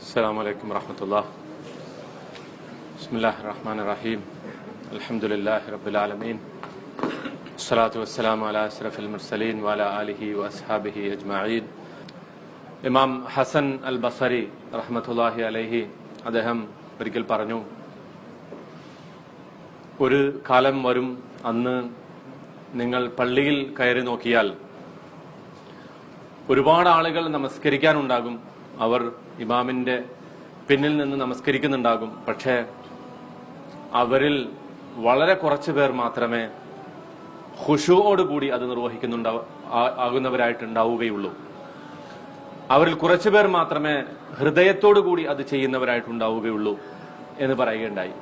السلام عليكم ورحمة الله. بسم الله الرحمن الرحيم. الحمد لله رب العالمين. الصلاة والسلام على أشرف المرسلين وعلى آله وأصحابه أجمعين. ഇമാം ഹസൻ അൽ ബസരി റഹ്മത്തുള്ളാഹി അലൈഹി അദ്ദേഹം ഒരിക്കൽ പറഞ്ഞു, ഒരു കാലം വരും, അന്ന് നിങ്ങൾ പള്ളിയിൽ കയറി നോക്കിയാൽ ഒരുപാട് ആളുകൾ നമസ്കരിക്കാനുണ്ടാകും. അവർ ഇമാമിന്റെ പിന്നിൽ നിന്ന് നമസ്കരിക്കുന്നുണ്ടാകും. പക്ഷേ അവരിൽ വളരെ കുറച്ചു പേർ മാത്രമേ ഖുശൂഓടുകൂടി അത് ആകുന്നവരായിട്ടുണ്ടാവുകയുള്ളൂ. അവരിൽ കുറച്ചുപേർ മാത്രമേ ഹൃദയത്തോടുകൂടി അത് ചെയ്യുന്നവരായിട്ടുണ്ടാവുകയുള്ളൂ എന്ന് പറയുകയുണ്ടായി.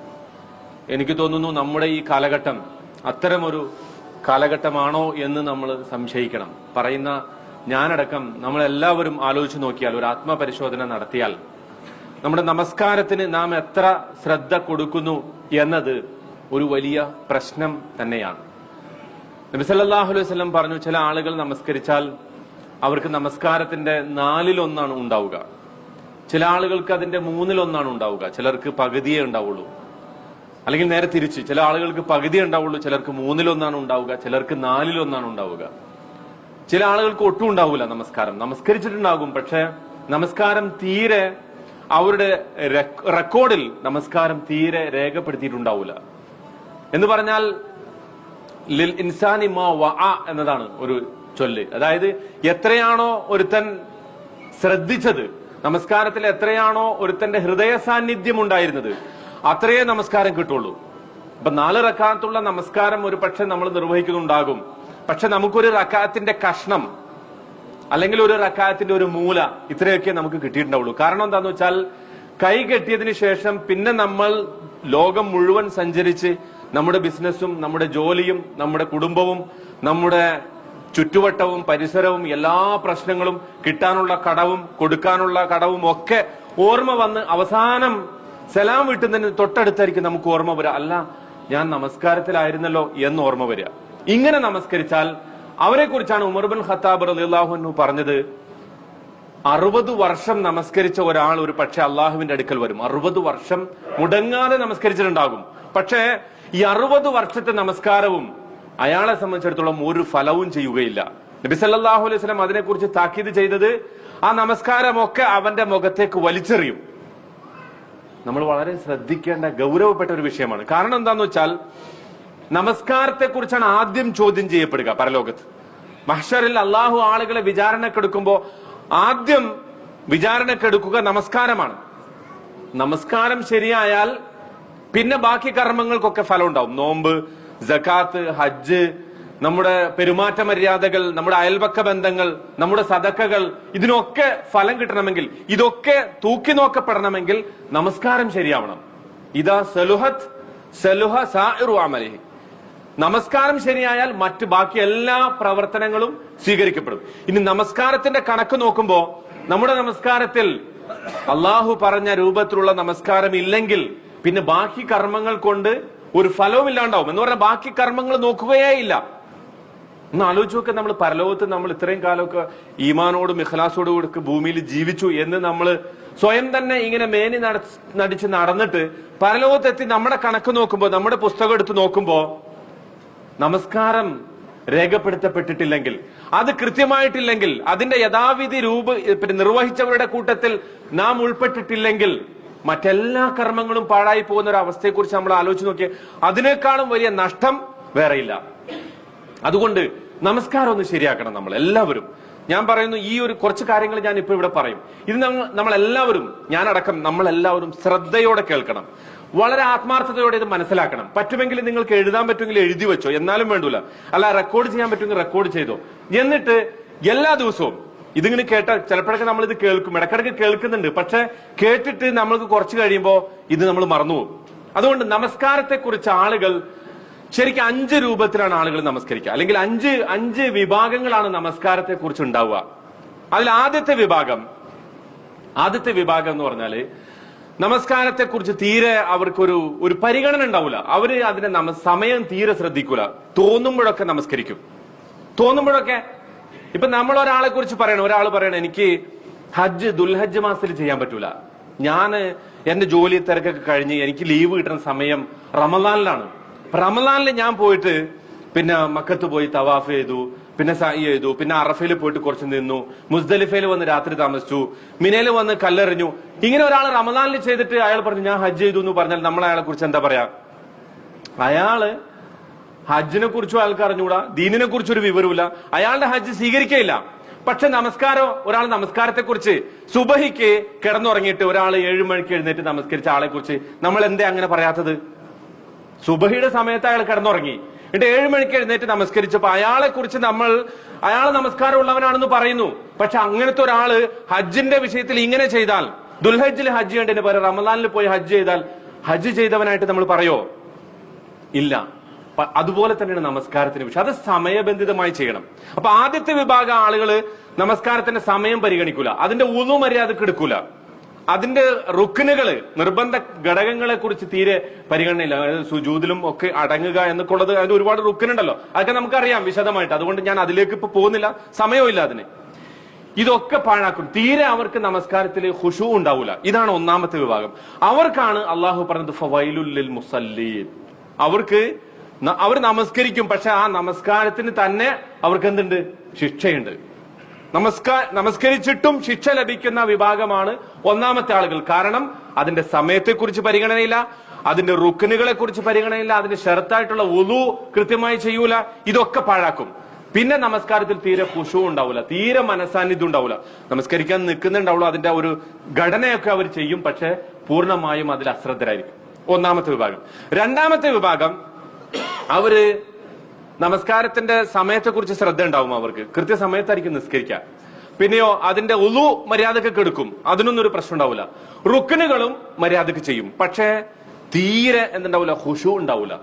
എനിക്ക് തോന്നുന്നു നമ്മുടെ ഈ കാലഘട്ടം അത്തരമൊരു കാലഘട്ടമാണോ എന്ന് നമ്മൾ സംശയിക്കണം. പറയുന്ന ഞാനടക്കം നമ്മളെല്ലാവരും ആലോചിച്ച് നോക്കിയാൽ, ഒരു ആത്മപരിശോധന നടത്തിയാൽ, നമ്മുടെ നമസ്കാരത്തിന് നാം എത്ര ശ്രദ്ധ കൊടുക്കുന്നു എന്നത് ഒരു വലിയ പ്രശ്നം തന്നെയാണ്. നബി സല്ലല്ലാഹു അലൈഹി വസല്ലം പറഞ്ഞു, ചില ആളുകൾ നമസ്കരിച്ചാൽ അവർക്ക് നമസ്കാരത്തിന്റെ 1/4 ഉണ്ടാവുക, ചില ആളുകൾക്ക് അതിന്റെ 1/3 ഉണ്ടാവുക, ചിലർക്ക് പകുതിയേ ഉണ്ടാവുള്ളൂ. അല്ലെങ്കിൽ നേരെ തിരിച്ച്, ചില ആളുകൾക്ക് പകുതിയേ ഉണ്ടാവുള്ളൂ, ചിലർക്ക് 1/3 ഉണ്ടാവുക, ചിലർക്ക് 4/1 ഉണ്ടാവുക. ചില ആളുകൾക്ക് ഒട്ടും ഉണ്ടാവില്ല. നമസ്കരിച്ചിട്ടുണ്ടാകും, പക്ഷെ നമസ്കാരം തീരെ അവരുടെ റെക്കോർഡിൽ നമസ്കാരം തീരെ രേഖപ്പെടുത്തിയിട്ടുണ്ടാവില്ല. എന്ന് പറഞ്ഞാൽ ലിൽ ഇൻസാനി മാ വഅ എന്നതാണ് ഒരു ചൊല്ല്. അതായത് എത്രയാണോ ഒരുത്തൻ ശ്രദ്ധിച്ചത്, നമസ്കാരത്തിൽ എത്രയാണോ ഒരുത്തന്റെ ഹൃദയ സാന്നിധ്യം ഉണ്ടായിരുന്നത്, അത്രയേ നമസ്കാരം കിട്ടുള്ളൂ. ഇപ്പൊ 4 റക്അത്തുള്ള നമസ്കാരം ഒരു പക്ഷെ നമ്മൾ നിർവഹിക്കുന്നുണ്ടാകും, പക്ഷെ നമുക്കൊരു റക്അത്തിന്റെ കഷ്ണം അല്ലെങ്കിൽ ഒരു റക്അത്തിന്റെ ഒരു മൂല ഇത്രയൊക്കെ നമുക്ക് കിട്ടിയിട്ടുണ്ടാവുള്ളൂ. കാരണം എന്താന്ന് വെച്ചാൽ, കൈ കെട്ടിയതിനു ശേഷം പിന്നെ നമ്മൾ ലോകം മുഴുവൻ സഞ്ചരിച്ച് നമ്മുടെ ബിസിനസ്സും നമ്മുടെ ജോലിയും നമ്മുടെ കുടുംബവും നമ്മുടെ ചുറ്റുവട്ടവും പരിസരവും എല്ലാ പ്രശ്നങ്ങളും, കിട്ടാനുള്ള കടവും കൊടുക്കാനുള്ള കടവും ഒക്കെ ഓർമ്മ വന്ന് അവസാനം സലാം വീട്ടുന്നതിന് തൊട്ടടുത്തായിരിക്കും നമുക്ക് ഓർമ്മ വരിക, അല്ല ഞാൻ നമസ്കാരത്തിലായിരുന്നല്ലോ എന്ന് ഓർമ്മ വരിക. ഇങ്ങനെ നമസ്കരിച്ചാൽ, അവരെ കുറിച്ചാണ് ഉമർ ബിൻ ഖത്താബ് റളിയല്ലാഹു അൻഹു പറഞ്ഞത്, 60 വർഷം നമസ്കരിച്ച ഒരാൾ ഒരു പക്ഷെ അള്ളാഹുവിന്റെ അടുക്കൽ വരും. 60 വർഷം മുടങ്ങാതെ നമസ്കരിച്ചിട്ടുണ്ടാകും. പക്ഷേ ഈ 60 വർഷത്തെ നമസ്കാരവും അയാളെ സംബന്ധിച്ചിടത്തോളം ഒരു ഫലവും ചെയ്യുകയില്ല. നബി സല്ലല്ലാഹു അലൈഹി വസല്ലം അതിനെക്കുറിച്ച് താക്കീത് ചെയ്തത്, ആ നമസ്കാരമൊക്കെ അവന്റെ മുഖത്തേക്ക് വലിച്ചെറിയും. നമ്മൾ വളരെ ശ്രദ്ധിക്കേണ്ട ഗൗരവപ്പെട്ട ഒരു വിഷയമാണ്. കാരണം എന്താന്ന് വെച്ചാൽ, നമസ്കാരത്തെ കുറിച്ചാണ് ആദ്യം ചോദ്യം ചെയ്യപ്പെടുക പരലോകത്ത്. മഹ്ശറിൽ അള്ളാഹു ആളുകളെ വിചാരണക്കെടുക്കുമ്പോ ആദ്യം വിചാരണക്കെടുക്കുക നമസ്കാരമാണ്. നമസ്കാരം ശരിയായാൽ പിന്നെ ബാക്കി കർമ്മങ്ങൾക്കൊക്കെ ഫലം ഉണ്ടാവും. നോമ്പ്, സകാത്ത്, ഹജ്ജ്, നമ്മുടെ പെരുമാറ്റ മര്യാദകൾ, നമ്മുടെ അയൽപക്ക ബന്ധങ്ങൾ, നമ്മുടെ സദക്കകൾ, ഇതിനൊക്കെ ഫലം കിട്ടണമെങ്കിൽ, ഇതൊക്കെ തൂക്കി നോക്കപ്പെടണമെങ്കിൽ നമസ്കാരം ശരിയാവണം. ഇദാ സലുഹത് സലുഹ സാഇറു അമലിഹി. നമസ്കാരം ശരിയായാൽ മറ്റു ബാക്കി എല്ലാ പ്രവർത്തനങ്ങളും സ്വീകരിക്കപ്പെടും. ഇനി നമസ്കാരത്തിന്റെ കണക്ക് നോക്കുമ്പോ, നമ്മുടെ നമസ്കാരത്തിൽ അള്ളാഹു പറഞ്ഞ രൂപത്തിലുള്ള നമസ്കാരം ഇല്ലെങ്കിൽ പിന്നെ ബാക്കി കർമ്മങ്ങൾ കൊണ്ട് ഒരു ഫലവും ഇല്ലാണ്ടാവും. എന്ന് പറഞ്ഞാൽ ബാക്കി കർമ്മങ്ങൾ നോക്കുകയേ ഇല്ല. ഒന്ന് ആലോചിച്ച് നോക്കുക, നമ്മൾ പരലോകത്ത് നമ്മൾ ഇത്രയും കാലമൊക്കെ ഈമാനോടും ഇഖ്ലാസോടും കൂടി ഭൂമിയിൽ ജീവിച്ചു എന്ന് നമ്മൾ സ്വയം തന്നെ ഇങ്ങനെ മേനി നടിച്ച് നടന്നിട്ട് പരലോകത്തെത്തി നമ്മുടെ കണക്ക് നോക്കുമ്പോ, നമ്മുടെ പുസ്തകം എടുത്ത് നോക്കുമ്പോ, നമസ്കാരം രേഖപ്പെടുത്തപ്പെട്ടിട്ടില്ലെങ്കിൽ, അത് കൃത്യമായിട്ടില്ലെങ്കിൽ, അതിന്റെ യഥാവിധി നിർവഹിച്ചവരുടെ കൂട്ടത്തിൽ നാം ഉൾപ്പെട്ടിട്ടില്ലെങ്കിൽ, മറ്റെല്ലാ കർമ്മങ്ങളും പാഴായി പോകുന്ന ഒരു അവസ്ഥയെക്കുറിച്ച് നമ്മൾ ആലോചിച്ച് നോക്കിയാൽ അതിനേക്കാളും വലിയ നഷ്ടം വേറെയില്ല. അതുകൊണ്ട് നമസ്കാരം ഒന്ന് ശരിയാക്കണം നമ്മൾ എല്ലാവരും. ഞാൻ പറയുന്നു, ഈ ഒരു കുറച്ച് കാര്യങ്ങൾ ഞാൻ ഇപ്പൊ ഇവിടെ പറയും. ഇത് നമ്മളെല്ലാവരും, ഞാനടക്കം നമ്മളെല്ലാവരും ശ്രദ്ധയോടെ കേൾക്കണം, വളരെ ആത്മാർത്ഥതയോടെ ഇത് മനസ്സിലാക്കണം. പറ്റുമെങ്കിൽ നിങ്ങൾക്ക് എഴുതാൻ പറ്റുമെങ്കിൽ എഴുതി വെച്ചോ, എന്നാലും വേണ്ടൂല. അല്ല, റെക്കോർഡ് ചെയ്യാൻ പറ്റുമെങ്കിൽ റെക്കോർഡ് ചെയ്തോ. എന്നിട്ട് എല്ലാ ദിവസവും ഇതിങ്ങനെ കേട്ടാൽ, ചിലപ്പോഴൊക്കെ നമ്മൾ ഇത് കേൾക്കും, ഇടക്കിടക്ക് കേൾക്കുന്നുണ്ട്, പക്ഷെ കേട്ടിട്ട് നമ്മൾക്ക് കുറച്ച് കഴിയുമ്പോ ഇത് നമ്മൾ മറന്നുപോകും. അതുകൊണ്ട് നമസ്കാരത്തെ കുറിച്ച് ആളുകൾ ശരിക്കും 5 രൂപത്തിലാണ് ആളുകൾ നമസ്കരിക്കുക, അല്ലെങ്കിൽ 5 വിഭാഗങ്ങളാണ് നമസ്കാരത്തെ കുറിച്ച് ഉണ്ടാവുക. അതിൽ ആദ്യത്തെ വിഭാഗം എന്ന് പറഞ്ഞാല്, നമസ്കാരത്തെ കുറിച്ച് തീരെ അവർക്കൊരു പരിഗണന ഉണ്ടാവില്ല. അവര് അതിന്റെ സമയം തീരെ ശ്രദ്ധിക്കൂല. തോന്നുമ്പോഴൊക്കെ നമസ്കരിക്കും. തോന്നുമ്പോഴൊക്കെ ഇപ്പൊ നമ്മൾ ഒരാളെ കുറിച്ച് പറയണം, ഒരാൾ പറയണം എനിക്ക് ഹജ്ജ് ദുൽഹജ്ജ് മാസത്തിൽ ചെയ്യാൻ പറ്റൂല, ഞാൻ എന്റെ ജോലി തിരക്കൊക്കെ കഴിഞ്ഞ് എനിക്ക് ലീവ് കിട്ടുന്ന സമയം റമദാനിലാണ്. റമദാനിൽ ഞാൻ പോയിട്ട് പിന്നെ മക്കത്ത് പോയി തവാഫ് ചെയ്തു, പിന്നെ സഅയ് ചെയ്തു, പിന്നെ അറഫയിൽ പോയിട്ട് കുറച്ച് നിന്നു, മുസ്ദലിഫയിൽ വന്ന് രാത്രി താമസിച്ചു, മിനയിൽ വന്ന് കല്ലെറിഞ്ഞു. ഇങ്ങനെ ഒരാൾ റമദാനിൽ ചെയ്തിട്ട് അയാൾ പറഞ്ഞു ഞാൻ ഹജ്ജ് ചെയ്തു എന്ന് പറഞ്ഞാൽ നമ്മൾ അയാളെ കുറിച്ച് എന്താ പറയാ? അയാള് ഹജ്ജിനെ കുറിച്ചും അയാൾക്ക് അറിഞ്ഞുകൂടാ, ദീനിനെ കുറിച്ചൊരു വിവരമില്ല, അയാളുടെ ഹജ്ജ് സ്വീകരിക്കയില്ല. പക്ഷെ നമസ്കാരം, ഒരാൾ നമസ്കാരത്തെ കുറിച്ച് സുബഹിക്ക് കിടന്നുറങ്ങിയിട്ട് ഒരാൾ 7 മണിക്ക് എഴുന്നേറ്റ് നമസ്കരിച്ച ആളെ കുറിച്ച് നമ്മൾ എന്തേ അങ്ങനെ പറയാത്തത്? സുബഹിയുടെ സമയത്ത് അയാൾ കിടന്നുറങ്ങി, എന്നിട്ട് 7 മണിക്ക് എഴുന്നേറ്റ് നമസ്കരിച്ചപ്പോ അയാളെ കുറിച്ച് അയാൾ നമസ്കാരം ഉള്ളവനാണെന്ന് പറയുന്നു. പക്ഷെ അങ്ങനത്തെ ഒരാള് ഹജ്ജിന്റെ വിഷയത്തിൽ ഇങ്ങനെ ചെയ്താൽ, ദുൽഹജ്ജിൽ ഹജ്ജ് ചെയ്യേണ്ടതിന് പകരം റമദാനിൽ പോയി ഹജ്ജ് ചെയ്താൽ ഹജ്ജ് ചെയ്തവനായിട്ട് നമ്മൾ പറയോ? ഇല്ല. അതുപോലെ തന്നെയാണ് നമസ്കാരത്തിന് വിഷയം. അത് സമയബന്ധിതമായി ചെയ്യണം. അപ്പൊ ആദ്യത്തെ വിഭാഗം ആളുകള് നമസ്കാരത്തിന്റെ സമയം പരിഗണിക്കൂല, അതിന്റെ ഉളു മര്യാദക്ക് എടുക്കൂല, അതിന്റെ റുക്കിനുകള്, നിർബന്ധ ഘടകങ്ങളെ കുറിച്ച് തീരെ പരിഗണനയില്ല. സുജൂദിലും ഒക്കെ അടങ്ങുക എന്നൊക്കെയുള്ളത് അതിന് ഒരുപാട് റുക്കിനുണ്ടല്ലോ, അതൊക്കെ നമുക്കറിയാം വിശദമായിട്ട്. അതുകൊണ്ട് ഞാൻ അതിലേക്ക് ഇപ്പൊ പോകുന്നില്ല, സമയവും ഇല്ല അതിന്. ഇതൊക്കെ പാഴാക്കും. തീരെ അവർക്ക് നമസ്കാരത്തിൽ ഖുശൂ ഉണ്ടാവൂല. ഇതാണ് ഒന്നാമത്തെ വിഭാഗം. അവർക്കാണ് അള്ളാഹു പറഞ്ഞത് ഫവൈലുൽ ലിൽ മുസല്ലീൻ. അവർ നമസ്കരിക്കും, പക്ഷെ ആ നമസ്കാരത്തിന് തന്നെ അവർക്ക് എന്തുണ്ട്? ശിക്ഷയുണ്ട്. നമസ്കരിച്ചിട്ടും ശിക്ഷ ലഭിക്കുന്ന വിഭാഗമാണ് ഒന്നാമത്തെ ആളുകൾ. കാരണം അതിന്റെ സമയത്തെക്കുറിച്ച് പരിഗണനയില്ല, അതിന്റെ റുക്കനുകളെ കുറിച്ച് പരിഗണനയില്ല, അതിന്റെ ഷർത്തായിട്ടുള്ള വുളു കൃത്യമായി ചെയ്യൂല. ഇതൊക്കെ പാഴാക്കും. പിന്നെ നമസ്കാരത്തിൽ തീരെ ഖുശൂ ഉണ്ടാവില്ല, തീരെ മനസാന്നിധ്യം ഉണ്ടാവില്ല. നമസ്കരിക്കാൻ നിൽക്കുന്നുണ്ടാവുള്ളൂ, അതിന്റെ ഒരു ഘടനയൊക്കെ അവർ ചെയ്യും, പക്ഷെ പൂർണ്ണമായും അതിൽ അശ്രദ്ധരായിരിക്കും. ഒന്നാമത്തെ വിഭാഗം. രണ്ടാമത്തെ വിഭാഗം, അവര് നമസ്കാരത്തിന്റെ സമയത്തെക്കുറിച്ച് ശ്രദ്ധ ഉണ്ടാവും, അവർക്ക് കൃത്യസമയത്തായിരിക്കും നിസ്കരിക്കുക. പിന്നെയോ അതിന്റെ ഉളു മര്യാദക്ക് എടുക്കും, അതിനൊന്നും ഒരു പ്രശ്നം ഉണ്ടാവില്ല. റുക്കനുകളും മര്യാദക്ക് ചെയ്യും, പക്ഷേ തീരെ എന്തുണ്ടാവില്ല? ഖുശൂ ഉണ്ടാവില്ല.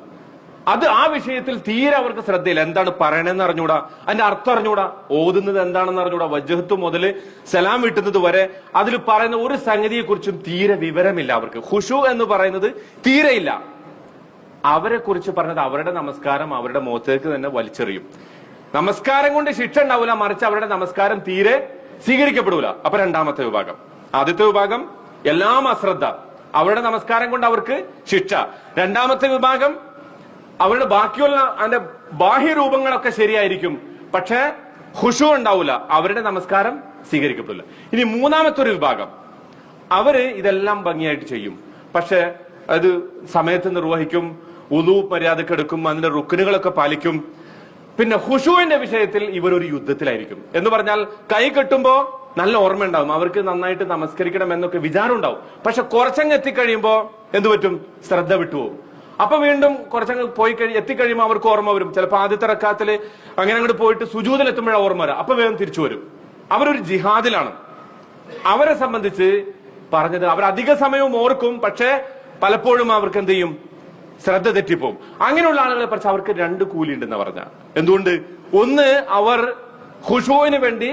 അത് ആ വിഷയത്തിൽ തീരെ അവർക്ക് ശ്രദ്ധയില്ല. എന്താണ് പറയണെന്ന് അറിഞ്ഞൂടാ, അതിന്റെ അർത്ഥം അറിഞ്ഞൂടാ, ഓതുന്നത് എന്താണെന്ന് അറിഞ്ഞൂടാ, വജ്ഹത്ത് മുതൽ സലാം വീട്ടുന്നത് വരെ അതിൽ പറയുന്ന ഒരു സംഗതിയെ കുറിച്ചും തീരെ വിവരമില്ല അവർക്ക്. ഖുശൂ എന്ന് പറയുന്നത് തീരെയില്ല. അവരെ കുറിച്ച് പറഞ്ഞത് അവരുടെ നമസ്കാരം അവരുടെ മുഖത്തേക്ക് തന്നെ വലിച്ചെറിയും. നമസ്കാരം കൊണ്ട് ശിക്ഷ ഉണ്ടാവില്ല, മറിച്ച് അവരുടെ നമസ്കാരം തീരെ സ്വീകരിക്കപ്പെടൂല. അപ്പൊ രണ്ടാമത്തെ വിഭാഗം. ആദ്യത്തെ വിഭാഗം എല്ലാം അശ്രദ്ധ, അവരുടെ നമസ്കാരം കൊണ്ട് അവർക്ക് ശിക്ഷ. രണ്ടാമത്തെ വിഭാഗം അവരുടെ ബാക്കിയുള്ള അതിന്റെ ബാഹ്യരൂപങ്ങളൊക്കെ ശരിയായിരിക്കും, പക്ഷെ ഖുശൂ ഉണ്ടാവില്ല, അവരുടെ നമസ്കാരം സ്വീകരിക്കപ്പെടില്ല. ഇനി മൂന്നാമത്തെ ഒരു വിഭാഗം, അവര് ഇതെല്ലാം ഭംഗിയായിട്ട് ചെയ്യും, പക്ഷെ അത് സമയത്ത് നിർവഹിക്കും, ഉളു മര്യാദക്ക് എടുക്കും, അതിന്റെ റുക്കനുകളൊക്കെ പാലിക്കും. പിന്നെ ഖുശൂവിന്റെ വിഷയത്തിൽ ഇവരൊരു യുദ്ധത്തിലായിരിക്കും. എന്ന് പറഞ്ഞാൽ കൈ കെട്ടുമ്പോ നല്ല ഓർമ്മ ഉണ്ടാവും, അവർക്ക് നന്നായിട്ട് നമസ്കരിക്കണം എന്നൊക്കെ വിചാരം ഉണ്ടാവും. പക്ഷെ കുറച്ചങ്ങ് എത്തിക്കഴിയുമ്പോ എന്തു പറ്റും? ശ്രദ്ധ വിട്ടുപോകും. അപ്പൊ വീണ്ടും കുറച്ചങ്ങ് എത്തിക്കഴിയുമ്പോൾ അവർക്ക് ഓർമ്മ വരും. ചിലപ്പോൾ ആദ്യത്തെ റക്കാത്തില് അങ്ങനെ അങ്ങോട്ട് പോയിട്ട് സുജൂദിൽ എത്തുമ്പോഴാണ് ഓർമ്മ വരാം, അപ്പൊ വേഗം തിരിച്ചു വരും. അവരൊരു ജിഹാദിലാണ്. അവരെ സംബന്ധിച്ച് പറഞ്ഞത് അവർ അധിക സമയവും ഓർക്കും, പക്ഷെ പലപ്പോഴും അവർക്ക് എന്ത് ചെയ്യും? ശ്രദ്ധ തെറ്റിപ്പോവും. അങ്ങനെയുള്ള ആളുകളെ കുറിച്ച് അവർക്ക് രണ്ട് കൂലി ഉണ്ടെന്ന് പറഞ്ഞ. എന്തുകൊണ്ട്? ഒന്ന്, അവർ ഖുശൂവിന് വേണ്ടി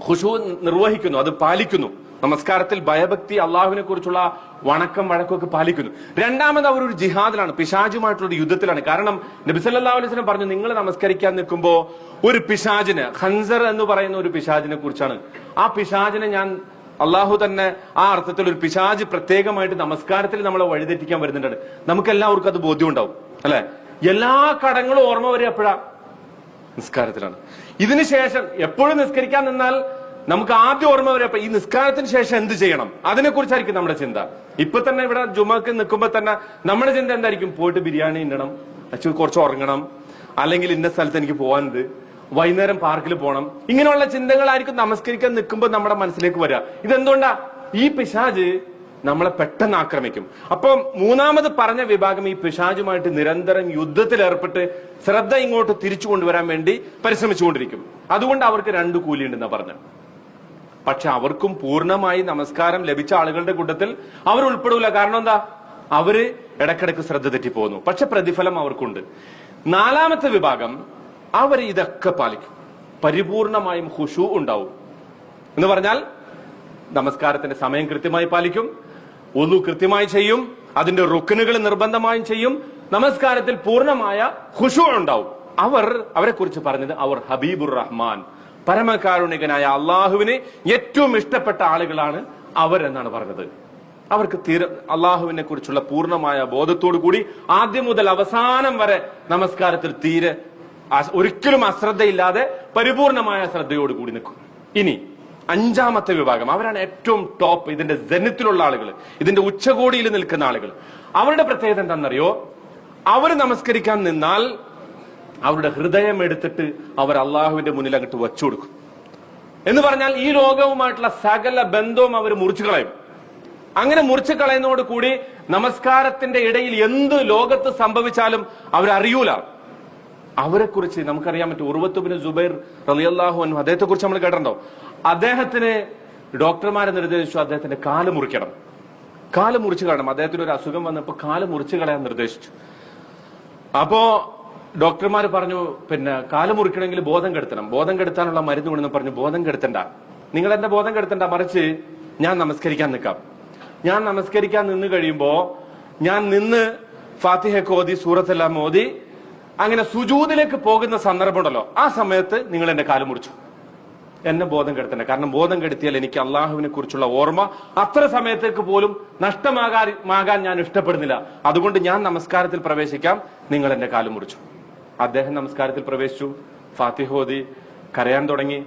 ഖുശൂ നിർവഹിക്കുന്നു, അത് പാലിക്കുന്നു. നമസ്കാരത്തിൽ ഭയഭക്തി, അള്ളാഹുവിനെ കുറിച്ചുള്ള വണക്കം വഴക്കൊക്കെ പാലിക്കുന്നു. രണ്ടാമത് അവരൊരു ജിഹാദിലാണ്, പിശാചുമായിട്ടുള്ള യുദ്ധത്തിലാണ്. കാരണം നബി സല്ലല്ലാഹു അലൈഹി വസല്ലം പറഞ്ഞു, നിങ്ങൾ നമസ്കരിക്കാൻ നിൽക്കുമ്പോ ഒരു പിശാചിന്, ഖൻസർ എന്ന് പറയുന്ന ഒരു പിശാചിനെ കുറിച്ചാണ്. ആ പിശാചിനെ ഞാൻ അള്ളാഹു തന്നെ ആ അർത്ഥത്തിൽ ഒരു പിശാച് പ്രത്യേകമായിട്ട് നമസ്കാരത്തിൽ നമ്മളെ വഴിതെറ്റിക്കാൻ വരുന്നുണ്ട്. നമുക്ക് എല്ലാവർക്കും അത് ബോധ്യം ഉണ്ടാവും, അല്ലെ? എല്ലാ കടങ്ങളും ഓർമ്മ വരെ എപ്പോഴാ? നിസ്കാരത്തിലാണ്. ഇതിനുശേഷം എപ്പോഴും നിസ്കരിക്കാൻ നിന്നാൽ നമുക്ക് ആദ്യം ഓർമ്മ വരെ ഈ നിസ്കാരത്തിന് ശേഷം എന്ത് ചെയ്യണം അതിനെക്കുറിച്ചായിരിക്കും നമ്മുടെ ചിന്ത. ഇപ്പൊ തന്നെ ഇവിടെ ജുമക്ക് നിൽക്കുമ്പോ തന്നെ നമ്മുടെ ചിന്ത എന്തായിരിക്കും? പോയിട്ട് ബിരിയാണി ഉണ്ടണം, കുറച്ച് ഉറങ്ങണം, അല്ലെങ്കിൽ ഇന്ന സ്ഥലത്ത് എനിക്ക് പോകാനുണ്ട്, വൈകുന്നേരം പാർക്കിൽ പോകണം. ഇങ്ങനെയുള്ള ചിന്തകളായിരിക്കും നമസ്കരിക്കാൻ നിൽക്കുമ്പോൾ നമ്മുടെ മനസ്സിലേക്ക് വരിക. ഇതെന്തുകൊണ്ടാ? ഈ പിശാജ് നമ്മളെ പെട്ടെന്ന് ആക്രമിക്കും. അപ്പൊ മൂന്നാമത് പറഞ്ഞ വിഭാഗം ഈ പിശാചുമായിട്ട് നിരന്തരം യുദ്ധത്തിൽ ഏർപ്പെട്ട് ശ്രദ്ധ ഇങ്ങോട്ട് തിരിച്ചു കൊണ്ടുവരാൻ വേണ്ടി പരിശ്രമിച്ചുകൊണ്ടിരിക്കും. അതുകൊണ്ട് അവർക്ക് രണ്ട് കൂലിയുണ്ടെന്നാ പറഞ്ഞ. പക്ഷെ അവർക്കും പൂർണ്ണമായി നമസ്കാരം ലഭിച്ച ആളുകളുടെ കൂട്ടത്തിൽ അവർ ഉൾപ്പെടൂല. കാരണം എന്താ? അവര് ഇടക്കിടക്ക് ശ്രദ്ധ തെറ്റിപ്പോകുന്നു, പക്ഷെ പ്രതിഫലം അവർക്കുണ്ട്. നാലാമത്തെ വിഭാഗം, അവർ ഇതൊക്കെ പാലിക്കും, പരിപൂർണമായും ഖുശൂ ഉണ്ടാവും. എന്ന് പറഞ്ഞാൽ നമസ്കാരത്തിന്റെ സമയം കൃത്യമായി പാലിക്കും, ഒന്നു കൃത്യമായി ചെയ്യും, അതിന്റെ റുക്കനുകൾ നിർബന്ധമായും ചെയ്യും, നമസ്കാരത്തിൽ പൂർണ്ണമായ ഖുശൂ ഉണ്ടാവും. അവരെ കുറിച്ച് പറഞ്ഞത് അവർ ഹബീബുർ റഹ്മാൻ, പരമകാരുണികനായ അള്ളാഹുവിന് ഏറ്റവും ഇഷ്ടപ്പെട്ട ആളുകളാണ് അവരെന്നാണ് പറഞ്ഞത്. അവർക്ക് അള്ളാഹുവിനെ കുറിച്ചുള്ള പൂർണ്ണമായ ബോധത്തോടു കൂടി ആദ്യം മുതൽ അവസാനം വരെ നമസ്കാരത്തിൽ തീരെ ഒരിക്കലും അശ്രദ്ധയില്ലാതെ പരിപൂർണമായ ശ്രദ്ധയോടുകൂടി നിൽക്കും. ഇനി അഞ്ചാമത്തെ വിഭാഗം, അവരാണ് ഏറ്റവും ടോപ്പ്, ഇതിന്റെ ജനത്തിലുള്ള ആളുകൾ, ഇതിന്റെ ഉച്ചകോടിയിൽ നിൽക്കുന്ന ആളുകൾ. അവരുടെ പ്രത്യേകത എന്താണെന്നറിയോ? അവർ നമസ്കരിക്കാൻ നിന്നാൽ അവരുടെ ഹൃദയം എടുത്തിട്ട് അവർ അള്ളാഹുവിന്റെ മുന്നിൽ അങ്ങോട്ട് വച്ചു കൊടുക്കും. എന്ന് പറഞ്ഞാൽ ഈ ലോകവുമായിട്ടുള്ള സകല ബന്ധവും അവർ മുറിച്ചു കളയും. അങ്ങനെ മുറിച്ചു കളയുന്നതോട് കൂടി നമസ്കാരത്തിന്റെ ഇടയിൽ എന്ത് ലോകത്ത് സംഭവിച്ചാലും അവരറിയൂല. അവരെ കുറിച്ച് നമുക്കറിയാൻ പറ്റും. ഉർവത്ത് ബിൻ സുബൈർ റളിയല്ലാഹു അൻഹു, അദ്ദേഹത്തെ കുറിച്ച് നമ്മൾ കേട്ടിട്ടുണ്ടോ? അദ്ദേഹത്തിന് ഡോക്ടർമാരെ നിർദ്ദേശിച്ചു അദ്ദേഹത്തിന്റെ കാല് മുറിക്കണം, കാല് മുറിച്ചു കളയണം. അദ്ദേഹത്തിന് ഒരു അസുഖം വന്നപ്പോ കാല് മുറിച്ചു കളയാൻ നിർദ്ദേശിച്ചു. അപ്പോ ഡോക്ടർമാർ പറഞ്ഞു, പിന്നെ കാല് മുറിക്കണമെങ്കിൽ ബോധം കെടുത്തണം, ബോധം കെടുത്താനുള്ള മരുന്ന് കൊണ്ടെന്ന് പറഞ്ഞു. ബോധം കെടുത്തണ്ട, നിങ്ങൾ എന്റെ ബോധം കെടുത്തണ്ട, മറിച്ച് ഞാൻ നമസ്കരിക്കാൻ നിൽക്കാം. ഞാൻ നമസ്കരിക്കാൻ നിന്ന് കഴിയുമ്പോ ഞാൻ നിന്ന് ഫാത്തിഹയൊക്കെ ഓതി, സൂറത്തെല്ലാം ഓതി, അങ്ങനെ സുജൂദിലേക്ക് പോകുന്ന സന്ദർഭമുണ്ടല്ലോ, ആ സമയത്ത് നിങ്ങൾ എന്റെ കാല് മുറിച്ചു. എന്നെ ബോധം കെടുത്തണ്ട. കാരണം ബോധം കെടുത്തിയാൽ എനിക്ക് അള്ളാഹുവിനെ കുറിച്ചുള്ള ഓർമ്മ അത്ര സമയത്തേക്ക് പോലും നഷ്ടമാകാൻ ഞാൻ ഇഷ്ടപ്പെടുന്നില്ല. അതുകൊണ്ട് ഞാൻ നമസ്കാരത്തിൽ പ്രവേശിക്കാം, നിങ്ങൾ എന്റെ കാല് മുറിച്ചു. അദ്ദേഹം നമസ്കാരത്തിൽ പ്രവേശിച്ചു, ഫാത്തിഹ ഓതി, കരയാൻ തുടങ്ങി,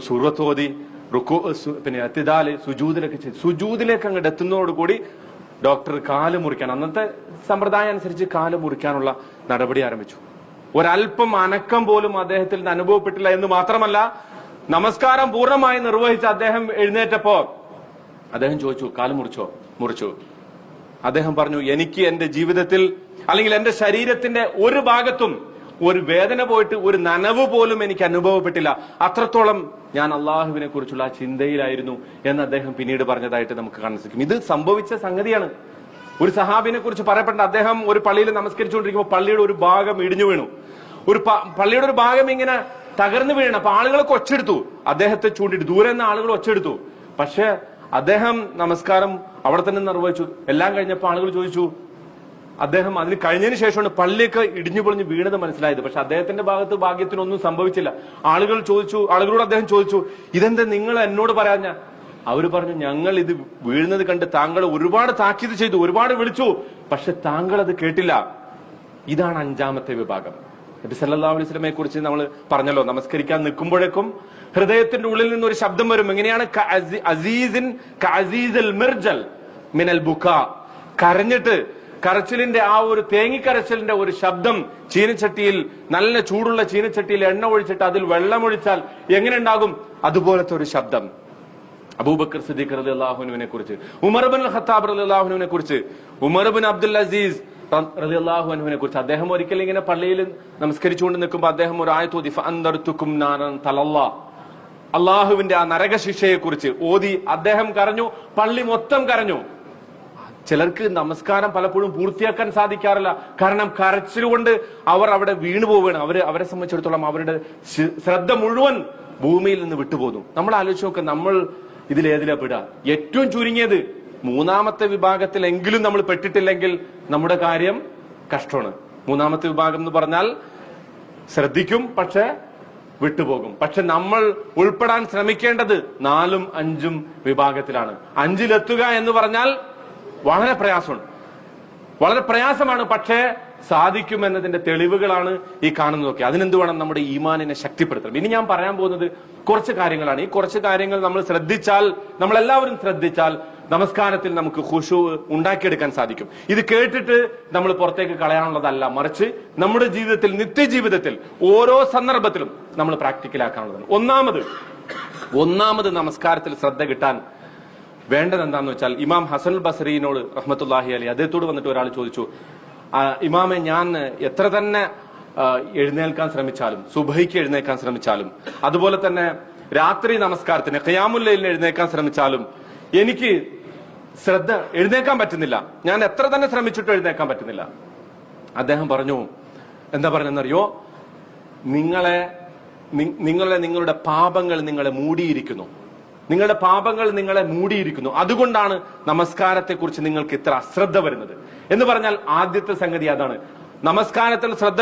സൂറത്ത് ഓതി, റുക്കു, പിന്നെ അത്തിദാല്, സുജൂദിലേക്ക് ചെയ്തു. സുജൂദിലേക്ക് അങ്ങോട്ട് എത്തുന്നതോടുകൂടി ഡോക്ടർ കാല് മുറിക്കാൻ, അന്നത്തെ സമ്പ്രദായം അനുസരിച്ച് കാല് മുറിക്കാനുള്ള നടപടി ആരംഭിച്ചു. ഒരല്പം അനക്കം പോലും അദ്ദേഹത്തിൽ നിന്ന് അനുഭവപ്പെട്ടില്ല എന്ന് മാത്രമല്ല, നമസ്കാരം പൂർണ്ണമായി നിർവഹിച്ച അദ്ദേഹം എഴുന്നേറ്റപ്പോ അദ്ദേഹം ചോദിച്ചു, കാല് മുറിച്ചോ? മുറിച്ചു. അദ്ദേഹം പറഞ്ഞു, എനിക്ക് എന്റെ ജീവിതത്തിൽ അല്ലെങ്കിൽ എന്റെ ശരീരത്തിന്റെ ഒരു ഭാഗത്തും ഒരു വേദന പോയിട്ട് ഒരു നനവ് പോലും എനിക്ക് അനുഭവപ്പെട്ടില്ല, അത്രത്തോളം ഞാൻ അള്ളാഹുവിനെ കുറിച്ചുള്ള ആ ചിന്തയിലായിരുന്നു എന്ന് അദ്ദേഹം പിന്നീട് പറഞ്ഞതായിട്ട് നമുക്ക് കാണാൻ സാധിക്കും. ഇത് സംഭവിച്ച സംഗതിയാണ്. ഒരു സഹാബിനെ കുറിച്ച് പറയപ്പെട്ട, അദ്ദേഹം ഒരു പള്ളിയിൽ നമസ്കരിച്ചുകൊണ്ടിരിക്കുമ്പോൾ പള്ളിയുടെ ഒരു ഭാഗം ഇടിഞ്ഞു വീണു. പള്ളിയുടെ ഒരു ഭാഗം ഇങ്ങനെ തകർന്നു വീഴണം. അപ്പൊ ആളുകളൊക്കെ ഒച്ചെടുത്തു, അദ്ദേഹത്തെ ചൂണ്ടിട്ട് ദൂരെ നിന്ന് ആളുകൾ ഒച്ചെടുത്തു. പക്ഷെ അദ്ദേഹം നമസ്കാരം അവിടെ തന്നെ നിർവഹിച്ചു. എല്ലാം കഴിഞ്ഞപ്പോൾ ആളുകൾ ചോദിച്ചു, അദ്ദേഹം അതിന് കഴിഞ്ഞതിന് ശേഷമാണ് പള്ളിയൊക്കെ ഇടിഞ്ഞു പൊളിഞ്ഞ് വീണത് മനസ്സിലായത്. പക്ഷെ അദ്ദേഹത്തിന്റെ ഭാഗത്ത് ഭാഗ്യത്തിനൊന്നും സംഭവിച്ചില്ല. ആളുകളോട് അദ്ദേഹം ചോദിച്ചു, ഇതെന്താ നിങ്ങൾ എന്നോട് പറയാഞ്ഞ? അവര് പറഞ്ഞു, ഞങ്ങൾ ഇത് വീഴുന്നത് കണ്ട് താങ്കൾ ഒരുപാട് താക്കീത് ചെയ്തു, ഒരുപാട് വിളിച്ചു, പക്ഷെ താങ്കൾ അത് കേട്ടില്ല. ഇതാണ് അഞ്ചാമത്തെ വിഭാഗം. നബി സല്ലല്ലാഹു അലൈഹി വസല്ലമയെ കുറിച്ച് നമ്മൾ പറഞ്ഞല്ലോ, നമസ്കരിക്കാൻ നിൽക്കുമ്പോഴേക്കും ഹൃദയത്തിന്റെ ഉള്ളിൽ നിന്ന് ഒരു ശബ്ദം വരും. എങ്ങനെയാണ്? കരഞ്ഞിട്ട്, കരച്ചിലിന്റെ ആ ഒരു തേങ്ങിക്കരച്ചിലിന്റെ ഒരു ശബ്ദം ചീനച്ചട്ടിയിൽ, നല്ല ചൂടുള്ള ചീനച്ചട്ടിയിൽ എണ്ണ ഒഴിച്ചിട്ട് അതിൽ വെള്ളമൊഴിച്ചാൽ എങ്ങനെ ഉണ്ടാകും? അതുപോലത്തെ ഒരു ശബ്ദം. അബൂബക്കർ സിദ്ദീഖ് റളിയല്ലാഹു അൻഹുവിനെ കുറിച്ച്, ഉമർ ഇബ്നുൽ ഖത്താബ് റളിയല്ലാഹു അൻഹുവിനെ കുറിച്ച്, ഉമർ ഇബ്നു അബ്ദുൽ അസീസ് റളിയല്ലാഹു അൻഹുവിനെ കുറിച്ച്, അദ്ദേഹം ഒരിക്കൽ ഇങ്ങനെ പള്ളിയിൽ നമസ്കരിച്ചുകൊണ്ട് നിൽക്കുമ്പോൾ അദ്ദേഹം ഒരു ആയത്ത് ഓതി, ഫഅൻദർതുകും നാറൻ തലല്ലാ, അള്ളാഹുവിന്റെ ആ നരകശിക്ഷയെ കുറിച്ച് ഓതി. അദ്ദേഹം കരഞ്ഞു, പള്ളി മൊത്തം കരഞ്ഞു. ചിലർക്ക് നമസ്കാരം പലപ്പോഴും പൂർത്തിയാക്കാൻ സാധിക്കാറില്ല, കാരണം കരച്ചിലുകൊണ്ട് അവർ അവിടെ വീണു പോവുകയാണ്. അവരെ സംബന്ധിച്ചിടത്തോളം അവരുടെ ശ്രദ്ധ മുഴുവൻ ഭൂമിയിൽ നിന്ന് വിട്ടുപോകുന്നു. നമ്മൾ ആലോചിച്ച് നോക്കുക, നമ്മൾ ഇതിലേതിലാ പെടുക? ഏറ്റവും ചുരുങ്ങിയത് മൂന്നാമത്തെ വിഭാഗത്തിലെങ്കിലും നമ്മൾ പെട്ടിട്ടില്ലെങ്കിൽ നമ്മുടെ കാര്യം കഷ്ടമാണ്. മൂന്നാമത്തെ വിഭാഗം എന്ന് പറഞ്ഞാൽ ശ്രദ്ധിക്കും, പക്ഷെ വിട്ടുപോകും. പക്ഷെ നമ്മൾ ഉൾപ്പെടാൻ ശ്രമിക്കേണ്ടത് 4ഉം 5ഉം വിഭാഗത്തിലാണ്. 5ലെത്തുക എന്ന് പറഞ്ഞാൽ വളരെ പ്രയാസമാണ്. പക്ഷേ സാധിക്കുമെന്നതിന്റെ തെളിവുകളാണ് ഈ കാണുന്നതൊക്കെ. അതിനെന്ത് വേണം? നമ്മുടെ ഈമാനിനെ ശക്തിപ്പെടുത്തണം. ഇനി ഞാൻ പറയാൻ പോകുന്നത് കുറച്ച് കാര്യങ്ങളാണ്. ഈ കുറച്ച് കാര്യങ്ങൾ നമ്മളെല്ലാവരും ശ്രദ്ധിച്ചാൽ നമസ്കാരത്തിൽ നമുക്ക് ഖുശൂ ഉണ്ടാക്കിയെടുക്കാൻ സാധിക്കും. ഇത് കേട്ടിട്ട് നമ്മൾ പുറത്തേക്ക് കളയാനുള്ളതല്ല, മറിച്ച് നമ്മുടെ ജീവിതത്തിൽ, നിത്യജീവിതത്തിൽ ഓരോ സന്ദർഭത്തിലും നമ്മൾ പ്രാക്ടിക്കലാക്കാനുള്ളതാണ്. ഒന്നാമത് നമസ്കാരത്തിൽ ശ്രദ്ധ കിട്ടാൻ വേണ്ടത് എന്താന്ന് വെച്ചാൽ, ഇമാം ഹസനുൽ ബസ്രിയോട് റഹ്മത്തുള്ളാഹി അലൈഹി, അദ്ദേഹത്തോട് വന്നിട്ട് ഒരാൾ ചോദിച്ചു, ഇമാമെ, ഞാൻ എത്ര തന്നെ എഴുന്നേൽക്കാൻ ശ്രമിച്ചാലും, സുബഹിക്ക് എഴുന്നേൽക്കാൻ ശ്രമിച്ചാലും, അതുപോലെ തന്നെ രാത്രി നമസ്കാരത്തിന് ഖിയാമുൽ ലൈലിന് എഴുന്നേൽക്കാൻ ശ്രമിച്ചാലും എനിക്ക് എഴുന്നേൽക്കാൻ പറ്റുന്നില്ല, ഞാൻ എത്ര തന്നെ ശ്രമിച്ചിട്ടും എഴുന്നേൽക്കാൻ പറ്റുന്നില്ല. അദ്ദേഹം പറഞ്ഞു, എന്താ പറഞ്ഞെന്നറിയോ? നിങ്ങളുടെ പാപങ്ങൾ നിങ്ങളെ മൂടിയിരിക്കുന്നു, നിങ്ങളുടെ പാപങ്ങൾ നിങ്ങളെ മൂടിയിരിക്കുന്നു, അതുകൊണ്ടാണ് നമസ്കാരത്തെ കുറിച്ച് നിങ്ങൾക്ക് ഇത്ര അശ്രദ്ധ വരുന്നത് എന്ന് പറഞ്ഞാൽ ആദ്യത്തെ സംഗതി അതാണ്. നമസ്കാരത്തിൽ ശ്രദ്ധ